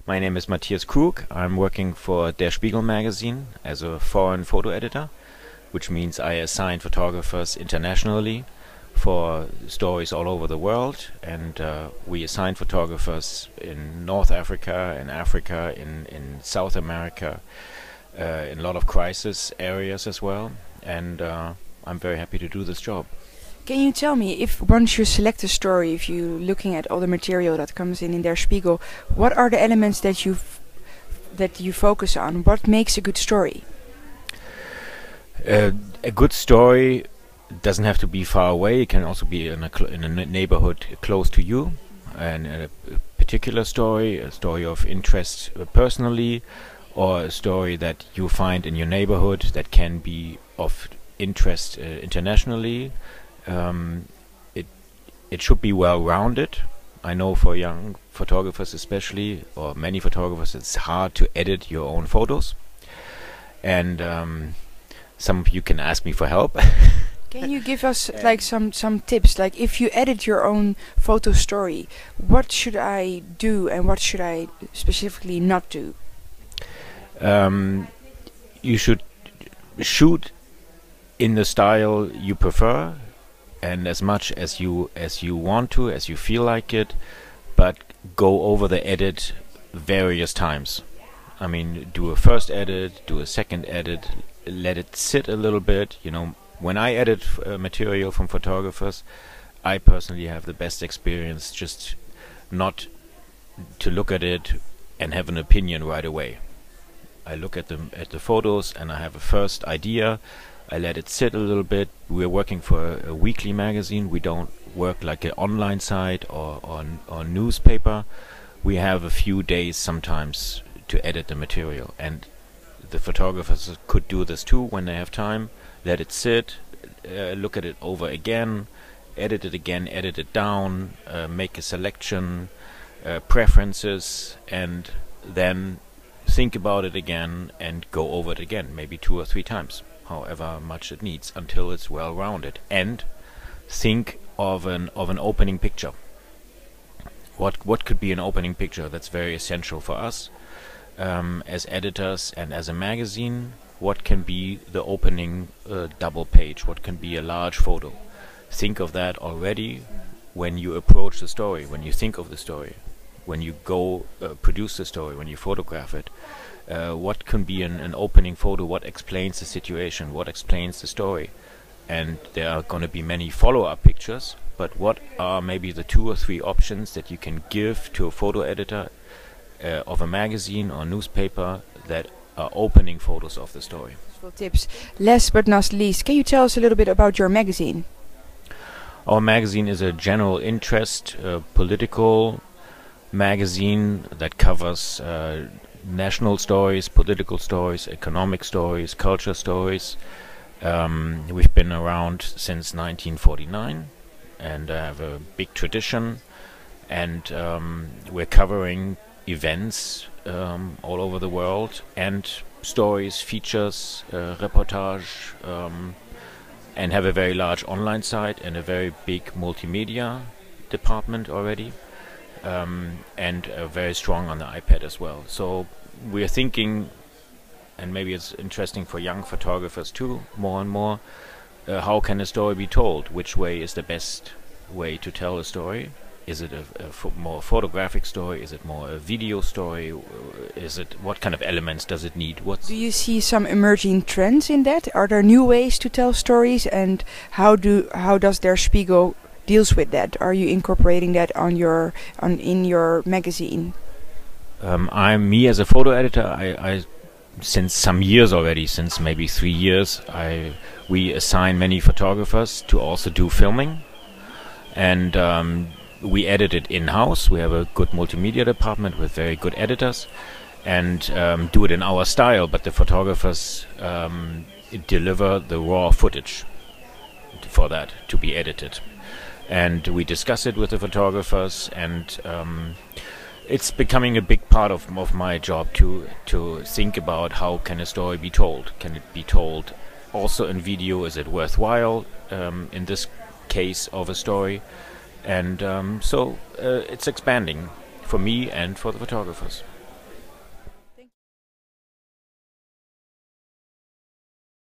My name is Matthias Krug. I'm working for Der Spiegel magazine as a foreign photo editor, which means I assign photographers internationally for stories all over the world, and we assign photographers in North Africa, in South America, in a lot of crisis areas as well, and I'm very happy to do this job. Can you tell me, if once you select a story, if you're looking at all the material that comes in Der Spiegel, what are the elements that you focus on? What makes a good story? A good story doesn't have to be far away. It can also be in a neighborhood close to you, and a particular story, a story of interest personally, or a story that you find in your neighborhood that can be of interest internationally. It should be well-rounded. I know for young photographers especially, or many photographers, it's hard to edit your own photos, and some of you can ask me for help. Can you give us like some tips? Like, if you edit your own photo story, what should I do and what should I specifically not do? You should shoot in the style you prefer, and as much as you want to, as you feel like it, but go over the edit various times. I mean, do a first edit, do a second edit, let it sit a little bit. You know, when I edit material from photographers, I personally have the best experience just not to look at it and have an opinion right away. I look at the photos and I have a first idea. I let it sit a little bit. We're working for a weekly magazine. We don't work like an online site or newspaper. We have a few days sometimes to edit the material, and the photographers could do this too when they have time. Let it sit, look at it over again, edit it again, edit it down, make a selection, preferences, and then think about it again and go over it again, maybe 2 or 3 times, however much it needs, until it's well rounded. And think of an opening picture. What could be an opening picture? That's very essential for us as editors and as a magazine. What can be the opening double page? What can be a large photo? Think of that already when you approach the story, when you think of the story, when you go produce the story, when you photograph it. What can be an opening photo? What explains the situation? What explains the story? And there are going to be many follow-up pictures, but what are maybe the 2 or 3 options that you can give to a photo editor of a magazine or newspaper that are opening photos of the story? Tips. Last but not least, can you tell us a little bit about your magazine? Our magazine is a general interest political magazine that covers national stories, political stories, economic stories, culture stories. We've been around since 1949 and have a big tradition, and we're covering events all over the world, and stories, features, reportage, and have a very large online site and a very big multimedia department already. And very strong on the iPad as well. So we're thinking, and maybe it's interesting for young photographers too, more and more, how can a story be told? Which way is the best way to tell a story? Is it a more photographic story? Is it more a video story? Is it, what kind of elements does it need? Do you see some emerging trends in that? Are there new ways to tell stories, and how does Der Spiegel deals with that? Are you incorporating that in your magazine? Me as a photo editor, I since some years already, since maybe 3 years, we assign many photographers to also do filming, and we edit it in-house. We have a good multimedia department with very good editors, and do it in our style, but the photographers deliver the raw footage for that to be edited. And we discuss it with the photographers, and it's becoming a big part of my job to think about how can a story be told. Can it be told also in video? Is it worthwhile in this case of a story? And so it's expanding for me and for the photographers.